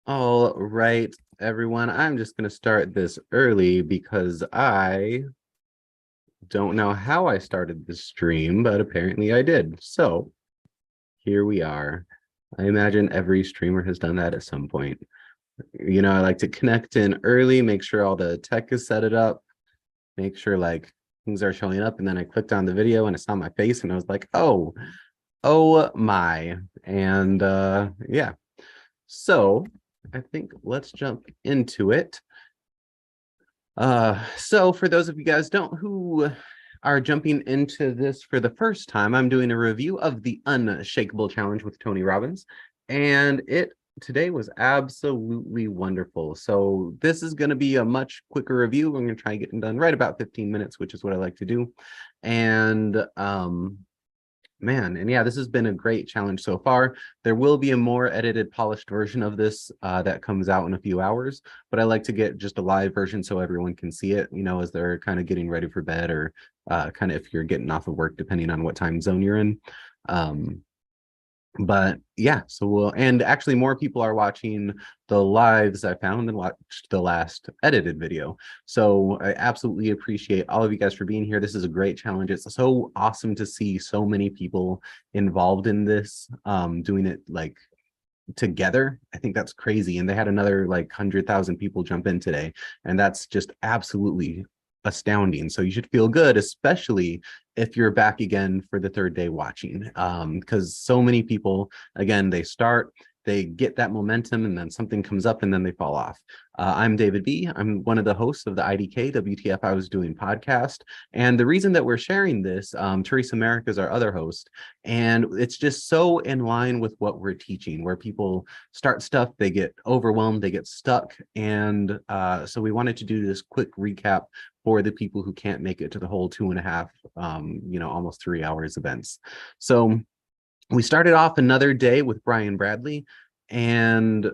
All right, everyone. I'm just going to start this early because I don't know how I started this stream, but apparently I did. So here we are. I imagine every streamer has done that at some point. I like to connect in early, make sure all the tech is set it up, make sure like things are showing up. And then I clicked on the video and I saw my face and I was like, oh my. And yeah. So I think let's jump into it. So for those of you guys don't who are jumping into this for the first time, I'm doing a review of the Unshakable Challenge with Tony Robbins, and it today was absolutely wonderful. So this is going to be a much quicker review. I'm going to try and get it done right about 15 minutes, which is what I like to do. And man, and yeah, this has been a great challenge so far. There will be a more edited, polished version of this that comes out in a few hours, but I like to get just a live version so everyone can see it, as they're kind of getting ready for bed or kind of if you're getting off of work, depending on what time zone you're in. But yeah, and actually more people are watching the lives I found and watched the last edited video. So I absolutely appreciate all of you guys for being here. This is a great challenge. It's so awesome to see so many people involved in this, doing it like together. I think that's crazy. And they had another like 100,000 people jump in today. And that's just absolutely astounding. So you should feel good, especially if you're back again for the third day watching, because so many people, again, they get that momentum and then something comes up and then they fall off. I'm David B. I'm one of the hosts of the IDK WTF I Was Doing podcast. And the reason that we're sharing this, Teresa Merrick is our other host, and it's just so in line with what we're teaching, where people start stuff, they get overwhelmed, they get stuck. And so we wanted to do this quick recap for the people who can't make it to the whole 2.5, almost 3 hours events. So we started off another day with Brian Bradley. And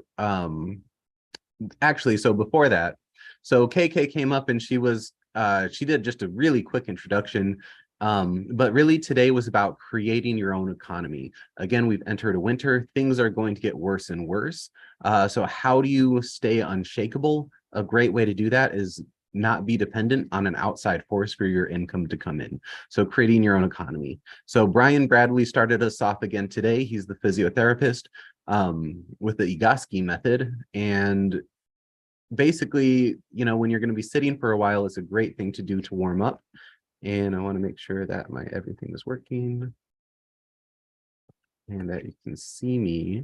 actually, so before that, so KK came up and she did just a really quick introduction. But really today was about creating your own economy. Again, we've entered a winter. Things are going to get worse and worse. So how do you stay unshakable? A great way to do that is not be dependent on an outside force for your income to come in. So creating your own economy. So Brian Bradley started us off again today. He's the physiotherapist with the Egosky method. And basically, when you're going to be sitting for a while, it's a great thing to do to warm up. And I want to make sure that my everything is working and that you can see me.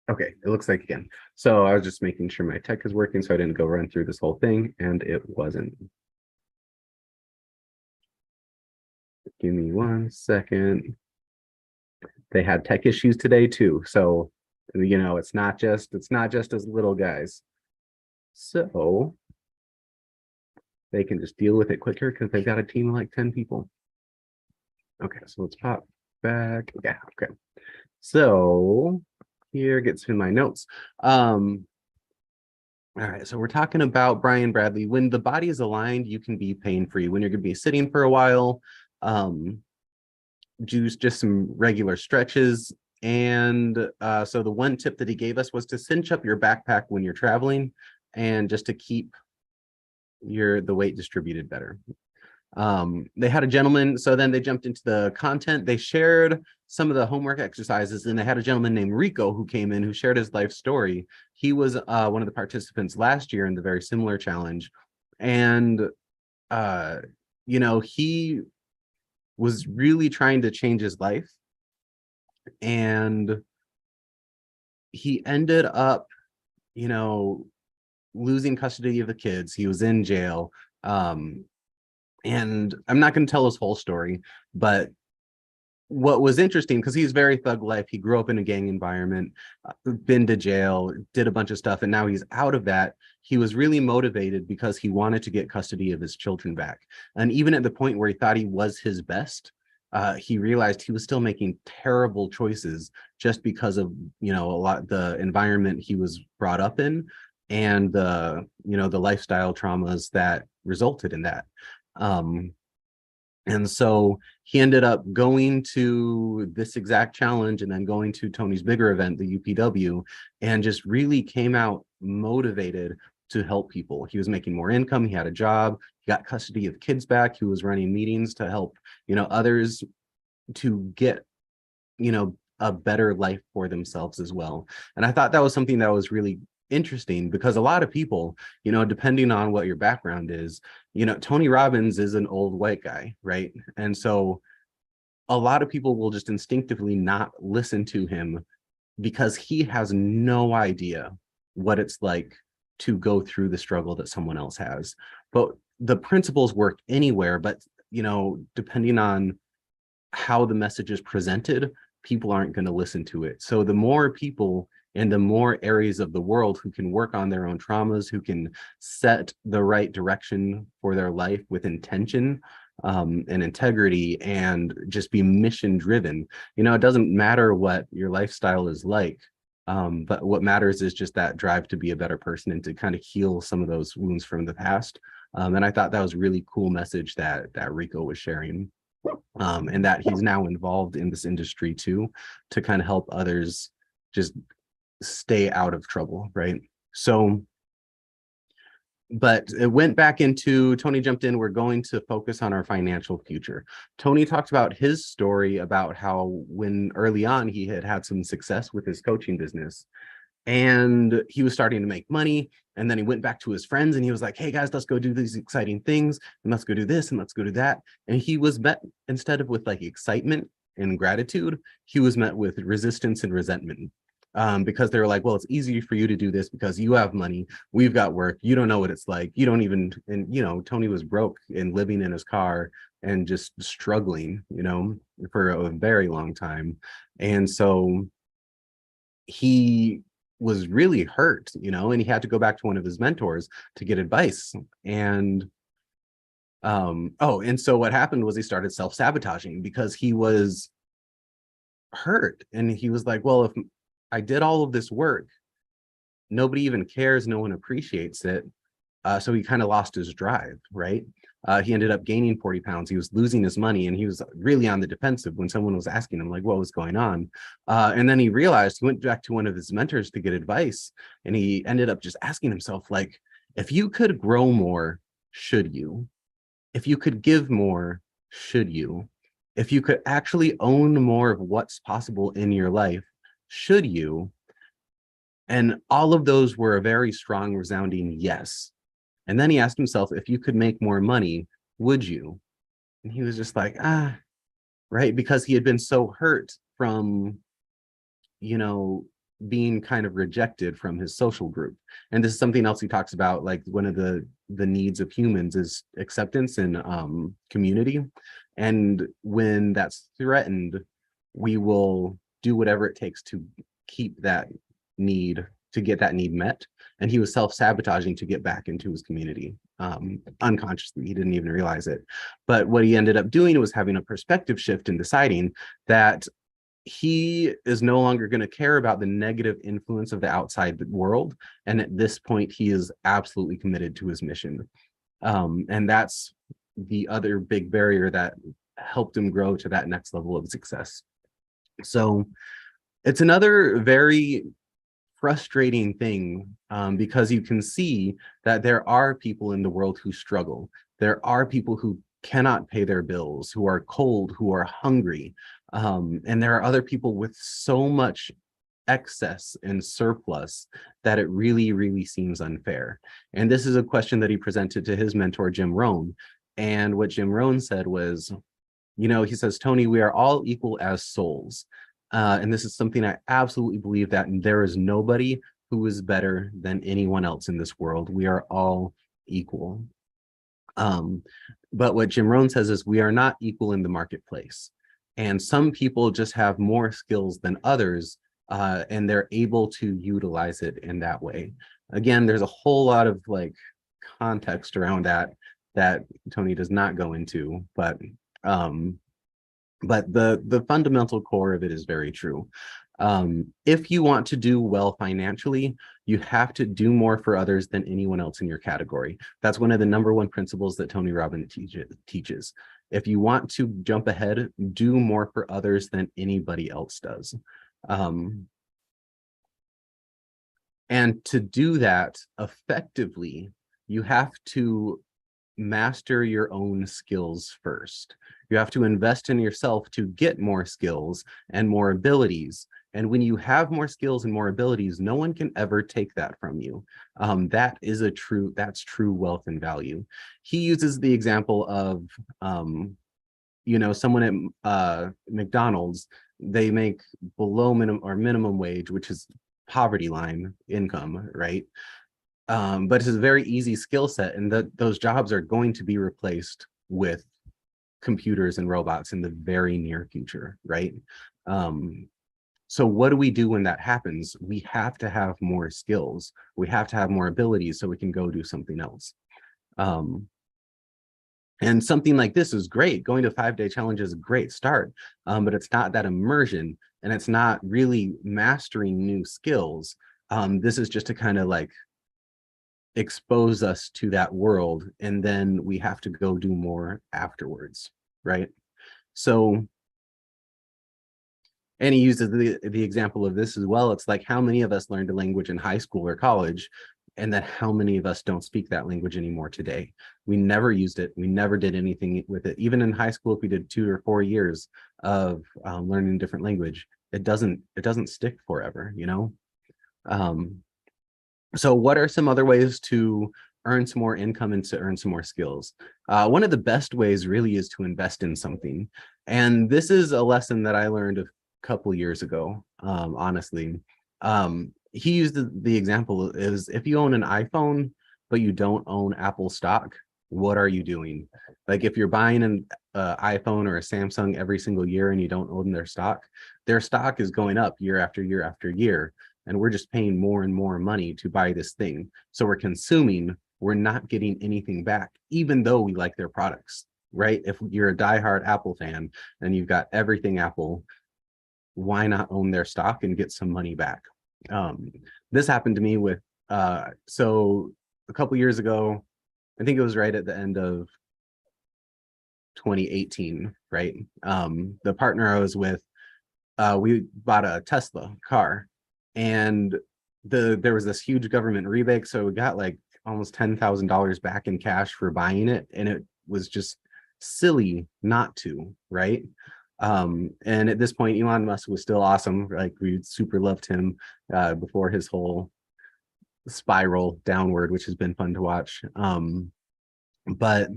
Okay, it looks like again. So I was just making sure my tech is working so I didn't go run through this whole thing, and it wasn't. Give me 1 second. They had tech issues today too. So, it's not just as little guys. So they can just deal with it quicker because they've got a team of like 10 people. Okay, so let's pop back. Yeah, okay. So here gets in my notes. All right, so we're talking about Brian Bradley. When the body is aligned, you can be pain-free. When you're going to be sitting for a while, do just some regular stretches. And so the one tip that he gave us was to cinch up your backpack when you're traveling and just to keep the weight distributed better. They had a gentleman, so then they jumped into the content. They shared some of the homework exercises, and they had a gentleman named Rico who came in who shared his life story. He was one of the participants last year in the very similar challenge. And he was really trying to change his life, and he ended up losing custody of the kids. He was in jail. And I'm not going to tell his whole story, but what was interesting, because he's very thug life, he grew up in a gang environment, been to jail, did a bunch of stuff, and now he's out of that. He was really motivated because he wanted to get custody of his children back. And even at the point where he thought he was his best, he realized he was still making terrible choices just because of a lot the environment he was brought up in. and the, you know, the lifestyle traumas that resulted in that. And so he ended up going to this exact challenge and then going to Tony's bigger event, the UPW, and just really came out motivated to help people. He was making more income. He had a job. He got custody of kids back. He was running meetings to help, you know, others to get, you know, a better life for themselves as well. And I thought that was something that was really interesting, because a lot of people, you know, depending on what your background is, you know, Tony Robbins is an old white guy, right? And so a lot of people will just instinctively not listen to him because he has no idea what it's like to go through the struggle that someone else has. But the principles work anywhere, but, you know, depending on how the message is presented, people aren't going to listen to it. So the more people in the more areas of the world who can work on their own traumas, who can set the right direction for their life with intention, and integrity, and just be mission driven. You know, it doesn't matter what your lifestyle is like, but what matters is just that drive to be a better person and to kind of heal some of those wounds from the past. And I thought that was a really cool message that Rico was sharing. And that he's now involved in this industry too, to kind of help others just stay out of trouble, right? So, but it went back into, Tony jumped in, we're going to focus on our financial future. Tony talked about his story about how when early on he had had some success with his coaching business, and he was starting to make money, and then he went back to his friends and he was like, hey guys, let's go do these exciting things, and let's go do this and let's go do that. And he was met, instead of with like excitement and gratitude, he was met with resistance and resentment, because they were like, well, it's easy for you to do this because you have money, we've got work, you don't know what it's like, you don't even. And you know, Tony was broke and living in his car and just struggling, you know, for a very long time. And so he was really hurt, you know, and he had to go back to one of his mentors to get advice. And and so what happened was he started self-sabotaging because he was hurt, and he was like, well, if I did all of this work, nobody even cares, no one appreciates it. So he kind of lost his drive, right? He ended up gaining 40 pounds. He was losing his money, and he was really on the defensive when someone was asking him like what was going on. And then he realized, he went back to one of his mentors to get advice, and he ended up just asking himself, like, if you could grow more, should you? If you could give more, should you? If you could actually own more of what's possible in your life, should you? And all of those were a very strong, resounding yes. And then he asked himself, if you could make more money, would you? And he was just like, right? Because he had been so hurt from, you know, being kind of rejected from his social group. And this is something else he talks about, like one of the needs of humans is acceptance and community. And when that's threatened, we will do whatever it takes to keep that need, to get that need met. And he was self-sabotaging to get back into his community, unconsciously. He didn't even realize it. But what he ended up doing was having a perspective shift and deciding that he is no longer going to care about the negative influence of the outside world. And at this point, he is absolutely committed to his mission. And that's the other big barrier that helped him grow to that next level of success. So it's another very frustrating thing, because you can see that there are people in the world who struggle. There are people who cannot pay their bills, who are cold, who are hungry. And there are other people with so much excess and surplus that it really, really seems unfair. And this is a question that he presented to his mentor, Jim Rohn. And what Jim Rohn said was, you know, he says, Tony, we are all equal as souls. And this is something I absolutely believe, that there is nobody who is better than anyone else in this world. We are all equal. But what Jim Rohn says is we are not equal in the marketplace. And some people just have more skills than others, and they're able to utilize it in that way. Again, there's a whole lot of like context around that Tony does not go into, but the fundamental core of it is very true. If you want to do well financially, you have to do more for others than anyone else in your category. That's one of the number one principles that Tony Robbins teaches. If you want to jump ahead, do more for others than anybody else does. And to do that effectively, you have to master your own skills first. You have to invest in yourself to get more skills and more abilities. And when you have more skills and more abilities, no one can ever take that from you. That's true wealth and value. He uses the example of, someone at McDonald's, they make below minimum wage, which is poverty line income, right? But it's a very easy skill set, and those jobs are going to be replaced with computers and robots in the very near future, right? So what do we do when that happens? We have to have more skills. We have to have more abilities so we can go do something else. And something like this is great. Going to a 5-day challenge is a great start, but it's not that immersion, and it's not really mastering new skills. This is just to kind of like expose us to that world, and then we have to go do more afterwards, right? So, and he uses the example of this as well. It's like, how many of us learned a language in high school or college, and then how many of us don't speak that language anymore today? We never used it. We never did anything with it. Even in high school, if we did 2 or 4 years of learning a different language, it doesn't stick forever, you know? So what are some other ways to earn some more income and to earn some more skills? One of the best ways really is to invest in something. And this is a lesson that I learned a couple years ago, honestly. He used the example is, if you own an iPhone, but you don't own Apple stock, what are you doing? Like, if you're buying an iPhone or a Samsung every single year and you don't own their stock is going up year after year after year. And we're just paying more and more money to buy this thing. So we're consuming, we're not getting anything back, even though we like their products, right? If you're a diehard Apple fan and you've got everything Apple, why not own their stock and get some money back? This happened to me with, so a couple years ago, I think it was right at the end of 2018, right? The partner I was with, we bought a Tesla car, and there was this huge government rebate, so we got like almost $10,000 back in cash for buying it, and it was just silly not to, right? And at this point, Elon Musk was still awesome. Like, we super loved him before his whole spiral downward, which has been fun to watch. But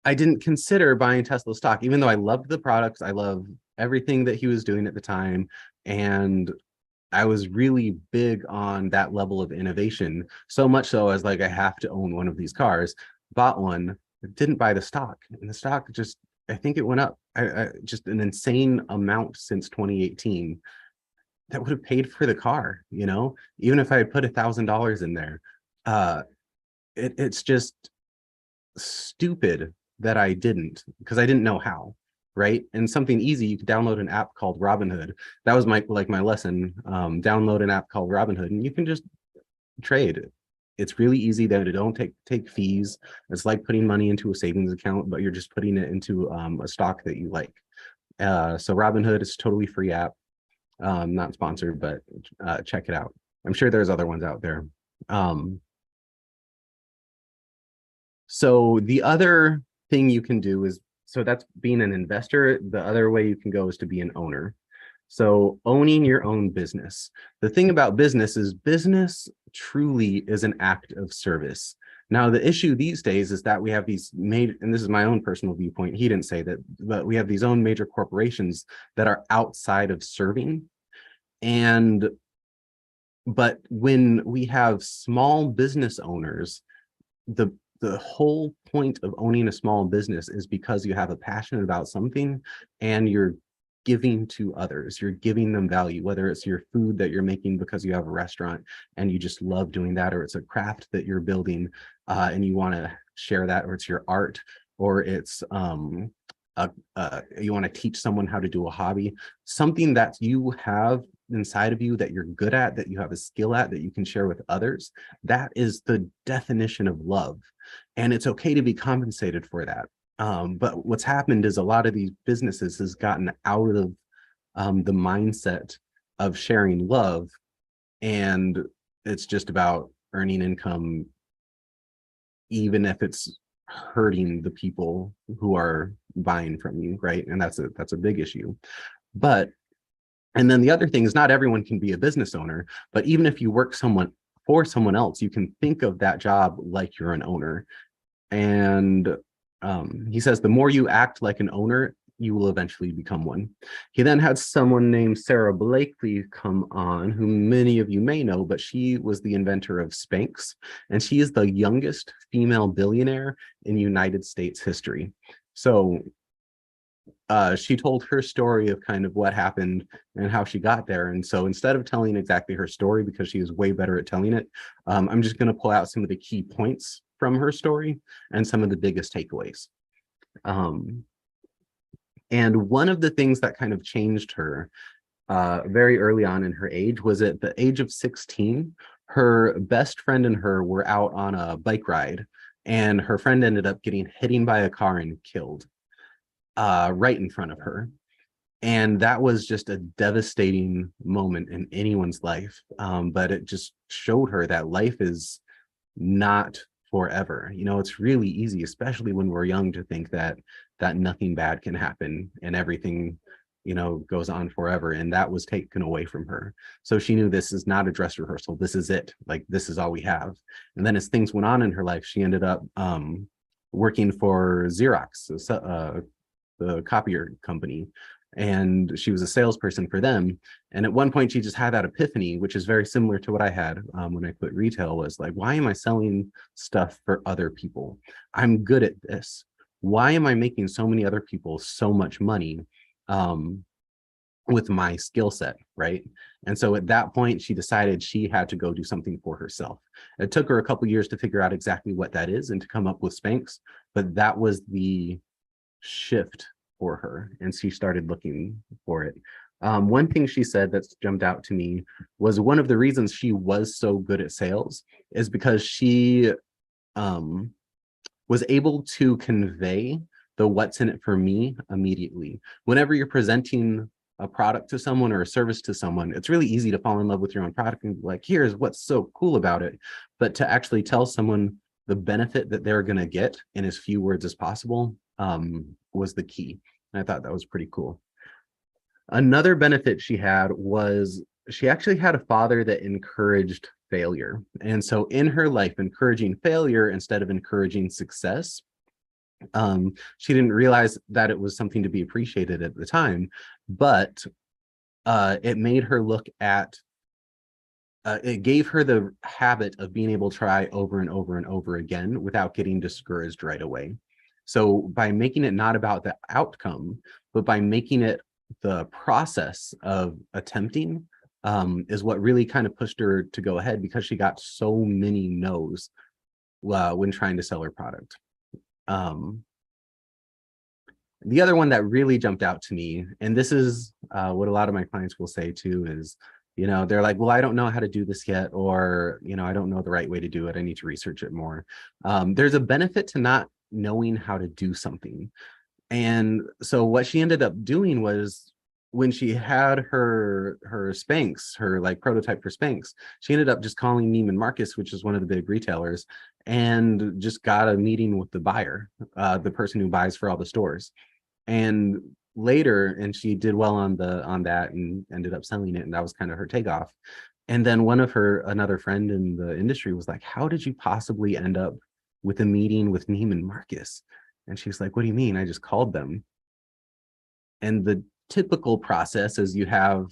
I didn't consider buying Tesla stock, even though I loved the products. I love everything that he was doing at the time. And I was really big on that level of innovation. So much so I was like, I have to own one of these cars. Bought one, didn't buy the stock. And the stock just, I think it went up just an insane amount since 2018. That would have paid for the car, you know, even if I had put $1,000 in there. It's just stupid that I didn't, because I didn't know how, right? And something easy, you could download an app called Robinhood. That was my lesson. Download an app called Robinhood, and you can just trade. It's really easy. That it don't take fees. It's like putting money into a savings account, but you're just putting it into a stock that you like. So Robinhood is a totally free app. Not sponsored, but check it out. I'm sure there's other ones out there. So the other thing you can do is, so that's being an investor. The other way you can go is to be an owner. So owning your own business. The thing about business is, business truly is an act of service. Now, the issue these days is that we have these made, and this is my own personal viewpoint, he didn't say that, but we have these own major corporations that are outside of serving. But when we have small business owners, the whole point of owning a small business is because you have a passion about something and you're giving to others. You're giving them value, whether it's your food that you're making because you have a restaurant and you just love doing that, or it's a craft that you're building and you want to share that, or it's your art, or it's you want to teach someone how to do a hobby, something that you have inside of you that you're good at, that you have a skill at, that you can share with others. That is the definition of love. And it's okay to be compensated for that. But what's happened is a lot of these businesses has gotten out of the mindset of sharing love, and it's just about earning income, even if it's hurting the people who are buying from you, right? And that's a big issue. But and then the other thing is, not everyone can be a business owner, but even if you work for someone else, you can think of that job like you're an owner. And he says the more you act like an owner, you will eventually become one. He then had someone named Sarah Blakely come on, who many of you may know, but she was the inventor of Spanx, and she is the youngest female billionaire in United States history. So she told her story of kind of what happened and how she got there. And so instead of telling exactly her story, because she is way better at telling it, I'm just going to pull out some of the key points from her story and some of the biggest takeaways. And one of the things that kind of changed her very early on in her age was at the age of 16, her best friend and her were out on a bike ride, and her friend ended up getting hit by a car and killed right in front of her. And that was just a devastating moment in anyone's life. But it just showed her that life is not forever. You know, it's really easy, especially when we're young, to think that nothing bad can happen and everything, you know, goes on forever. And that was taken away from her. So she knew this is not a dress rehearsal. This is it. Like, this is all we have. And then as things went on in her life, she ended up working for Xerox, the copier company, and she was a salesperson for them. And at one point she just had that epiphany, which is very similar to what I had when I quit retail, was like, why am I selling stuff for other people? I'm good at this. Why am I making so many other people so much money with my skill set, right? And so at that point, she decided she had to go do something for herself. It took her a couple years to figure out exactly what that is and to come up with Spanx, but that was the shift for her, and she started looking for it. One thing she said that's jumped out to me was one of the reasons she was so good at sales is because she was able to convey the what's in it for me immediately. Whenever you're presenting a product to someone or a service to someone, it's really easy to fall in love with your own product and be like, here's what's so cool about it. But to actually tell someone the benefit that they're going to get in as few words as possible was the key. And I thought that was pretty cool. Another benefit she had was she actually had a father that encouraged failure. And so in her life, encouraging failure instead of encouraging success, she didn't realize that it was something to be appreciated at the time, but it made her look at it gave her the habit of being able to try over and over and over again without getting discouraged right away. So by making it not about the outcome, but by making it the process of attempting, is what really kind of pushed her to go ahead, because she got so many no's when trying to sell her product. The other one that really jumped out to me, and this is what a lot of my clients will say too, is, you know, they're like, well, I don't know how to do this yet, or, you know, I don't know the right way to do it. I need to research it more. There's a benefit to not knowing how to do something. And so what she ended up doing was, when she had her Spanx, her like prototype for Spanx, she ended up just calling Neiman Marcus, which is one of the big retailers, and just got a meeting with the buyer, the person who buys for all the stores. And later, and she did well on that and ended up selling it, and that was kind of her takeoff. And then another friend in the industry was like, how did you possibly end up with a meeting with Neiman Marcus? And she was like, what do you mean? I just called them. And the typical process is you have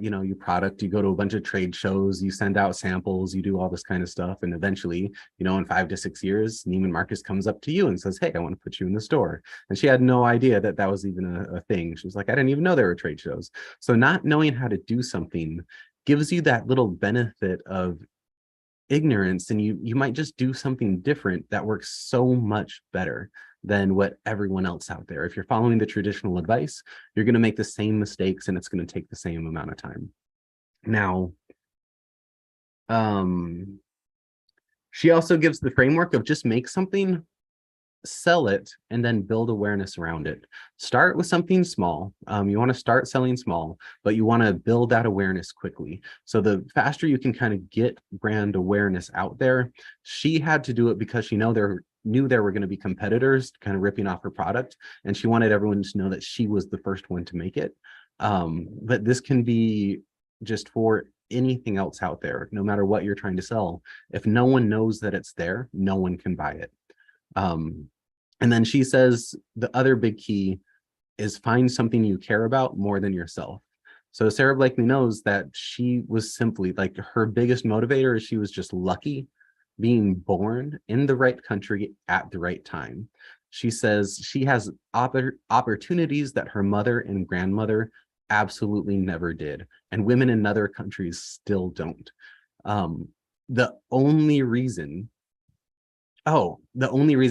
you know, your product, you go to a bunch of trade shows, you send out samples, you do all this kind of stuff, and eventually, you know, in 5 to 6 years, Neiman Marcus comes up to you and says, hey, I want to put you in the store. And she had no idea that that was even a thing. She was like, I didn't even know there were trade shows. So not knowing how to do something gives you that little benefit of ignorance, and you might just do something different that works so much better than what everyone else out there. If you're following the traditional advice, you're going to make the same mistakes and it's going to take the same amount of time. Now, she also gives the framework of just make something, sell it, and then build awareness around it. Start with something small. You want to start selling small, but you want to build that awareness quickly. So the faster you can kind of get brand awareness out there. She had to do it because she knew there were going to be competitors kind of ripping off her product, and she wanted everyone to know that she was the first one to make it. But this can be just for anything else out there, no matter what you're trying to sell. If no one knows that it's there, no one can buy it. And then she says the other big key is find something you care about more than yourself. So Sarah Blakely knows that she was simply like, her biggest motivator is she was just lucky being born in the right country at the right time. She says she has opportunities that her mother and grandmother absolutely never did, and women in other countries still don't. The only reason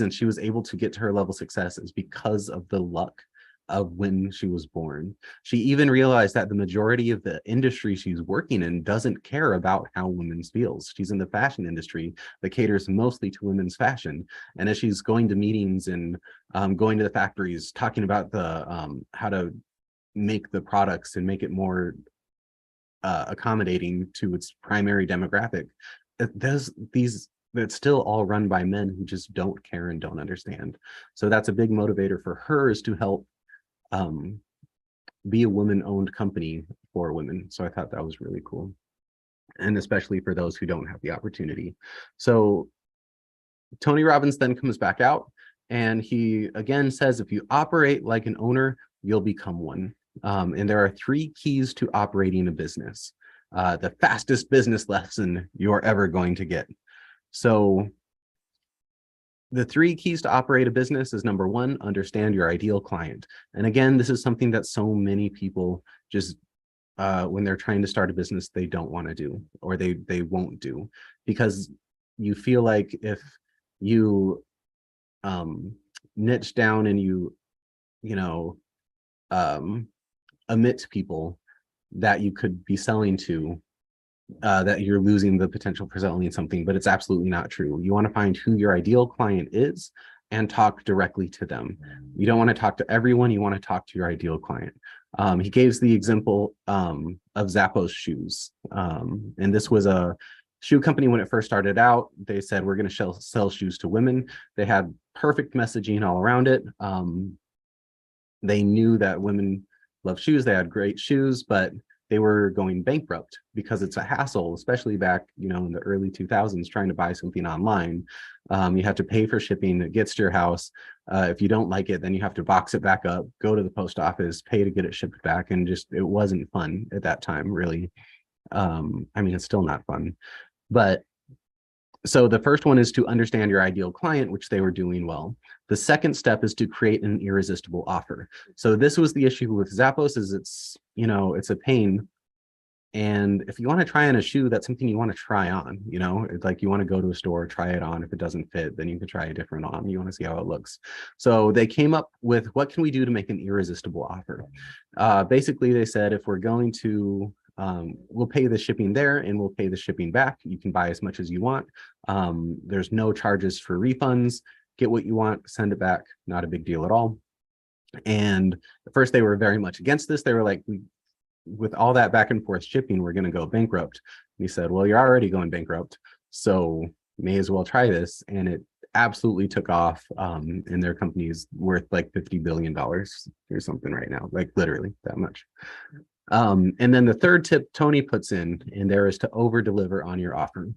she was able to get to her level of success is because of the luck of when she was born. She even realized that the majority of the industry she's working in doesn't care about how women feels. She's in the fashion industry that caters mostly to women's fashion. And as she's going to meetings and going to the factories, talking about the how to make the products and make it more accommodating to its primary demographic, that's still all run by men who just don't care and don't understand. So that's a big motivator for her, is to help be a woman-owned company for women. So I thought that was really cool, and especially for those who don't have the opportunity. So Tony Robbins then comes back out, and he again says, if you operate like an owner, you'll become one. And there are 3 keys to operating a business. The fastest business lesson you're ever going to get. So the 3 keys to operate a business is, number 1, understand your ideal client. And again, this is something that so many people just, when they're trying to start a business, they don't want to do, or they won't do, because you feel like if you niche down and you omit people that you could be selling to, that you're losing the potential for selling something. But it's absolutely not true. You want to find who your ideal client is and talk directly to them. You don't want to talk to everyone. You want to talk to your ideal client. He gives the example of Zappos shoes. And this was a shoe company when it first started out. They said, we're going to sell shoes to women. They had perfect messaging all around it. They knew that women love shoes. They had great shoes, but they were going bankrupt because it's a hassle, especially back, in the early 2000s, trying to buy something online. You have to pay for shipping. It gets to your house. If you don't like it, then you have to box it back up, go to the post office, pay to get it shipped back. And just, it wasn't fun at that time, really. It's still not fun. But so the first one is to understand your ideal client, which they were doing well. The second step is to create an irresistible offer. So this was the issue with Zappos, is it's a pain. And if you want to try on a shoe, that's something you want to try on, it's like you want to go to a store, try it on. If it doesn't fit, then you can try a different on. You want to see how it looks. So they came up with, what can we do to make an irresistible offer? Basically, they said, if we're going to we'll pay the shipping there and we'll pay the shipping back. You can buy as much as you want. There's no charges for refunds. Get what you want, send it back. Not a big deal at all. And at first they were very much against this. They were like, with all that back and forth shipping, we're going to go bankrupt. And he said, well, you're already going bankrupt, so may as well try this. And it absolutely took off. And their company's worth like $50 billion or something right now, like literally that much. And then the third tip Tony puts in there is to over deliver on your offer.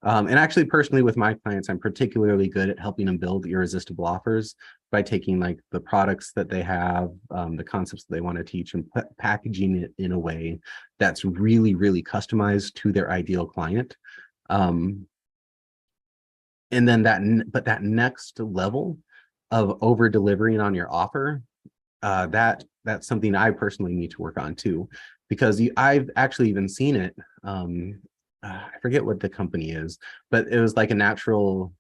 And actually, personally, with my clients, I'm particularly good at helping them build irresistible offers by taking like the products that they have, the concepts that they want to teach, and packaging it in a way that's really, really customized to their ideal client. And then that next level of over delivering on your offer, that's something I personally need to work on too, because I've actually even seen it I forget what the company is, but it was like a natural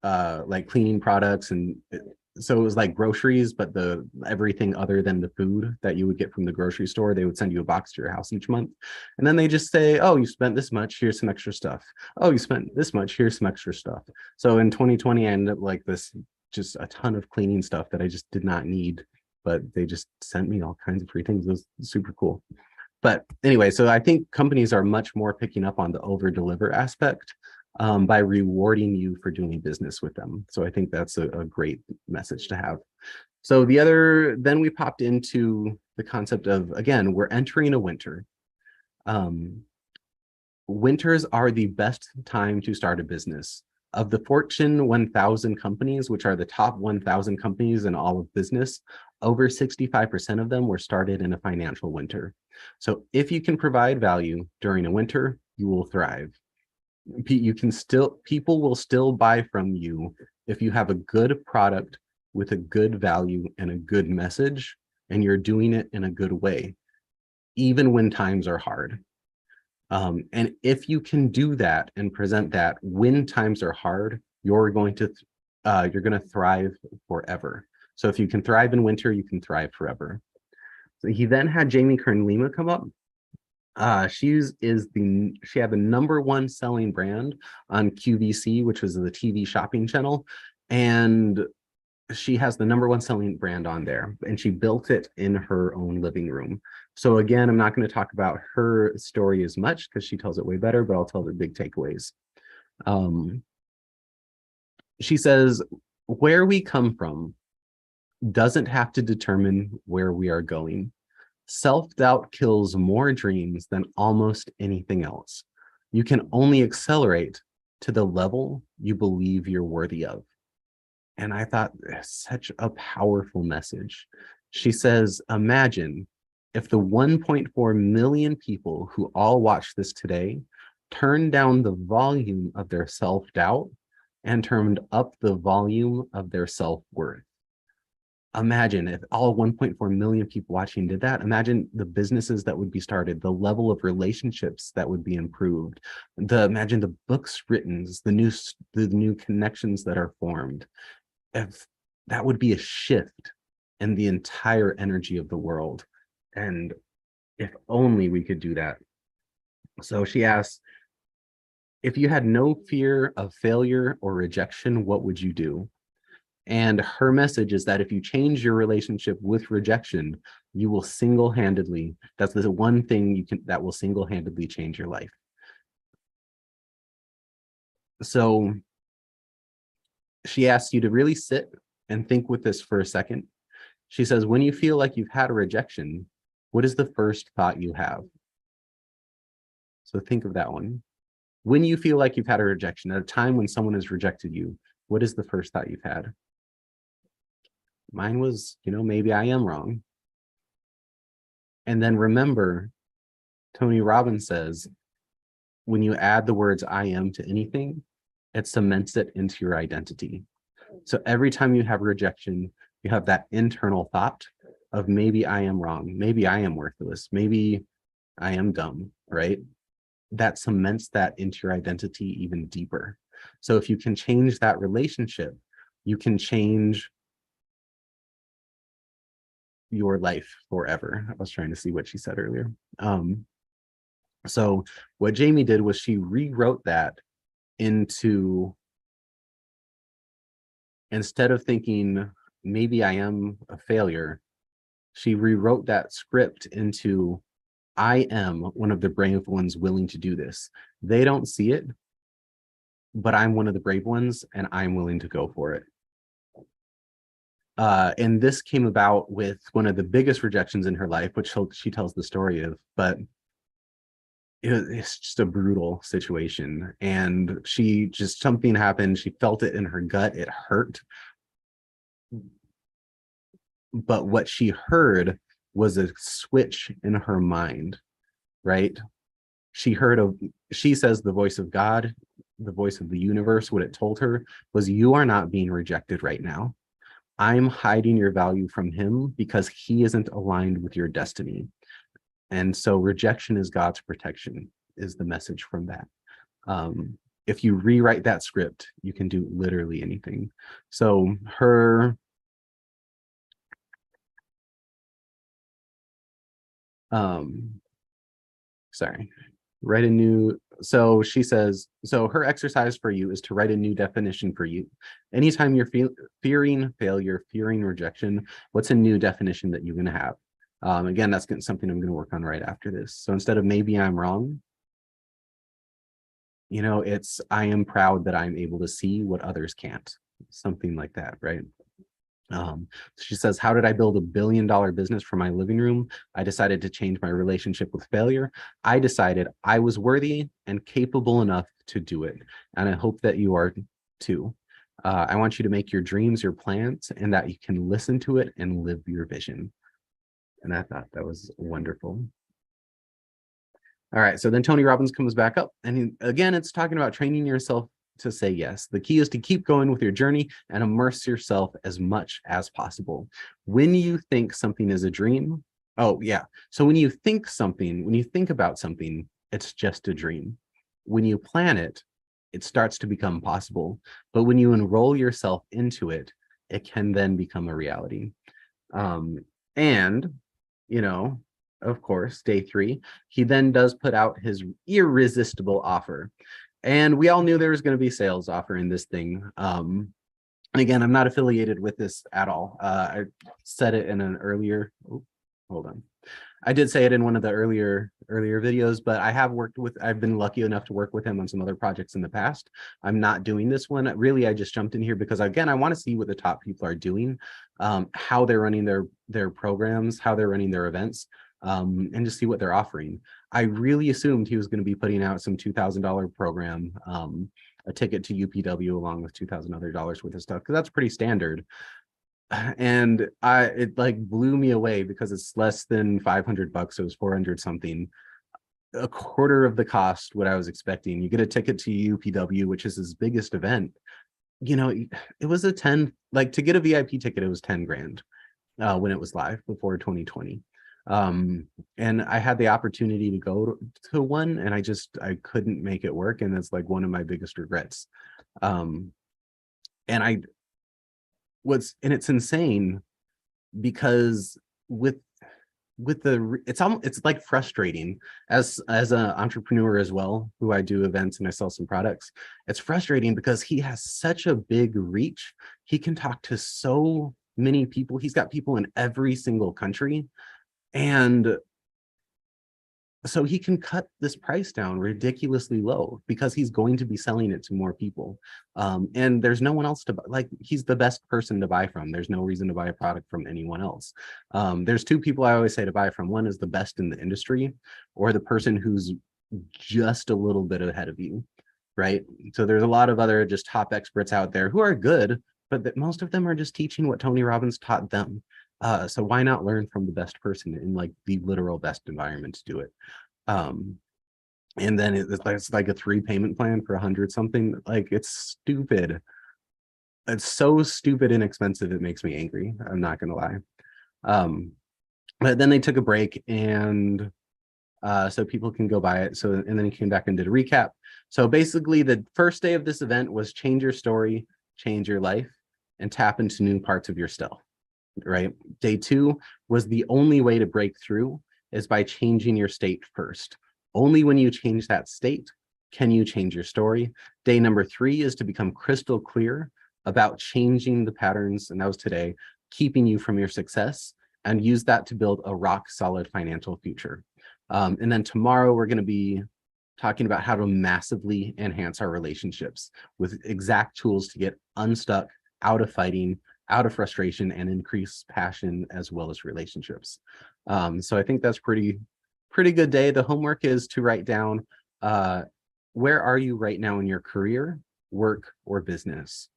like cleaning products, and so it was like groceries, but the everything other than the food that you would get from the grocery store, they would send you a box to your house each month. And then they just say, oh, you spent this much, here's some extra stuff. Oh, you spent this much, here's some extra stuff. So in 2020, I ended up like this, just a ton of cleaning stuff that I just did not need, but they just sent me all kinds of free things. It was super cool. But anyway, so I think companies are much more picking up on the over deliver aspect, by rewarding you for doing business with them. So I think that's a great message to have. So then we popped into the concept of, again, we're entering a winter. Um, Winters are the best time to start a business. Of the Fortune 1000 companies, which are the top 1000 companies in all of business, over 65% of them were started in a financial winter. So if you can provide value during a winter, you will thrive. People will still buy from you if you have a good product with a good value and a good message, and you're doing it in a good way, even when times are hard. And if you can do that and present that when times are hard, you're going to thrive forever. So if you can thrive in winter, you can thrive forever. So he then had Jamie Kern-Lima come up. She had the #1 selling brand on QVC, which was the TV shopping channel, and she has the #1 selling brand on there, and she built it in her own living room. So again, I'm not going to talk about her story as much because she tells it way better, but I'll tell the big takeaways. She says, where we come from doesn't have to determine where we are going. Self-doubt kills more dreams than almost anything else. You can only accelerate to the level you believe you're worthy of. And I thought, such a powerful message. She says, imagine if the 1.4 million people who all watch this today turned down the volume of their self-doubt and turned up the volume of their self-worth. Imagine if all 1.4 million people watching did that. Imagine the businesses that would be started, the level of relationships that would be improved. Imagine the books written, the new connections that are formed. If that would be a shift in the entire energy of the world. And if only we could do that. So she asks, if you had no fear of failure or rejection, what would you do? And her message is that if you change your relationship with rejection, you will single-handedly, that's the one thing that will single-handedly change your life. So she asks you to really sit and think with this for a second. She says, when you feel like you've had a rejection, what is the first thought you have? So think of that one. When you feel like you've had a rejection, at a time when someone has rejected you, what is the first thought you've had? Mine was, maybe I am wrong. And then remember, Tony Robbins says, when you add the words I am to anything, it cements it into your identity. So every time you have rejection, you have that internal thought of maybe I am wrong, maybe I am worthless, maybe I am dumb, right? That cements that into your identity even deeper. So if you can change that relationship, you can change your life forever. I was trying to see what she said earlier. So what Jamie did was she rewrote that into, instead of thinking maybe I am a failure, she rewrote that script into I am one of the brave ones willing to do this. They don't see it, but I'm one of the brave ones and I'm willing to go for it. And this came about with one of the biggest rejections in her life, which she tells the story of, but it's just a brutal situation. And something happened. She felt it in her gut. It hurt. But what she heard was a switch in her mind, right? She says the voice of God, the voice of the universe, what it told her was, you are not being rejected right now. I'm hiding your value from him because he isn't aligned with your destiny. And so rejection is God's protection. is the message from that. If you rewrite that script, you can do literally anything. So her sorry, write a new, so she says, so her exercise for you is to write a new definition for you. Anytime you're fearing failure, fearing rejection, what's a new definition that you're going to have? Again, that's something I'm going to work on right after this. So instead of maybe I'm wrong, you know, it's I am proud that I'm able to see what others can't. Something like that, right? She says, how did I build $1 billion business from my living room? I decided to change my relationship with failure. I decided I was worthy and capable enough to do it. And I hope that you are too. I want you to make your dreams your plans and that you can listen to it and live your vision. And I thought that was wonderful. All right, so then Tony Robbins comes back up, and again, it's talking about training yourself to say yes. The key is to keep going with your journey and immerse yourself as much as possible. When you think something is a dream, oh yeah, so when you think about something, it's just a dream. When you plan it, it starts to become possible. But when you enroll yourself into it, it can then become a reality. And, you know, of course, day 3, he then does put out his irresistible offer. And we all knew there was going to be sales offer in this thing. And again, I'm not affiliated with this at all. I said it in an earlier, hold on. I did say it in one of the earlier videos, but I've been lucky enough to work with him on some other projects in the past. I'm not doing this one. Really, I just jumped in here because, again, I want to see what the top people are doing, how they're running their programs, how they're running their events, and just see what they're offering. I really assumed he was going to be putting out some $2,000 program, a ticket to UPW along with $2,000 other dollars worth of stuff, because that's pretty standard. And it like blew me away because it's less than $500. So it was 400 something, a quarter of the cost what I was expecting. You get a ticket to UPW, which is his biggest event. You know, it was to get a VIP ticket, it was 10 grand when it was live before 2020. And I had the opportunity to go to one, and I couldn't make it work, and that's like one of my biggest regrets. And it's insane because it's like frustrating as an entrepreneur as well, who I do events and I sell some products. It's frustrating because he has such a big reach. He can talk to so many people. He's got people in every single country. And so he can cut this price down ridiculously low because he's going to be selling it to more people. And there's no one else to buy. Like, he's the best person to buy from. There's no reason to buy a product from anyone else. There's 2 people I always say to buy from. One is the best in the industry, or the person who's just a little bit ahead of you, right? So there's a lot of other just top experts out there who are good, but most of them are just teaching what Tony Robbins taught them. So why not learn from the best person in like the literal best environment to do it? And then it's like a 3 payment plan for 100 something. Like, it's stupid. It's so stupid and expensive. It makes me angry. I'm not gonna lie. But then they took a break, and so people can go buy it. So, and then he came back and did a recap. So basically, the first day of this event was change your story, change your life, and tap into new parts of yourself. Right? Day 2 was the only way to break through is by changing your state first. Only when you change that state can you change your story. Day number 3 is to become crystal clear about changing the patterns, and that was today, keeping you from your success, and use that to build a rock solid financial future. And then tomorrow we're going to be talking about how to massively enhance our relationships with exact tools to get unstuck, out of fighting, out of frustration, and increase passion as well as relationships. So I think that's pretty good day. The homework is to write down where are you right now in your career, work, or business.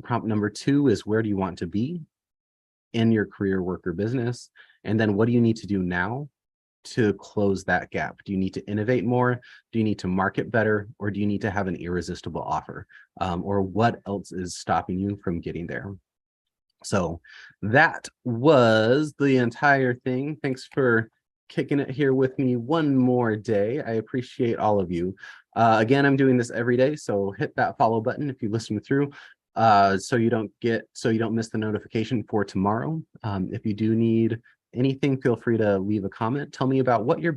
Prompt number 2 is where do you want to be in your career, work, or business? And then what do you need to do now to close that gap? Do you need to innovate more? Do you need to market better? Or do you need to have an irresistible offer? Or what else is stopping you from getting there? So that was the entire thing. Thanks for kicking it here with me one more day. I appreciate all of you. Again, I'm doing this every day, so hit that follow button if you listen through, so you don't miss the notification for tomorrow. If you do need anything, feel free to leave a comment. Tell me about what your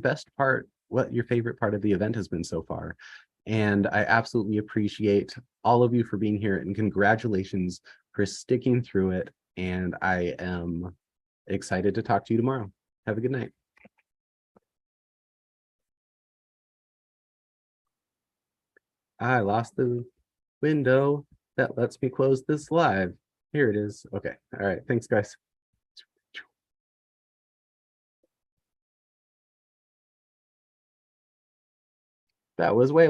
favorite part of the event has been so far. And I absolutely appreciate all of you for being here, and congratulations for sticking through it. And I am excited to talk to you tomorrow. Have a good night. I lost the window that lets me close this live. Here it is. Okay. All right. Thanks, guys. That was way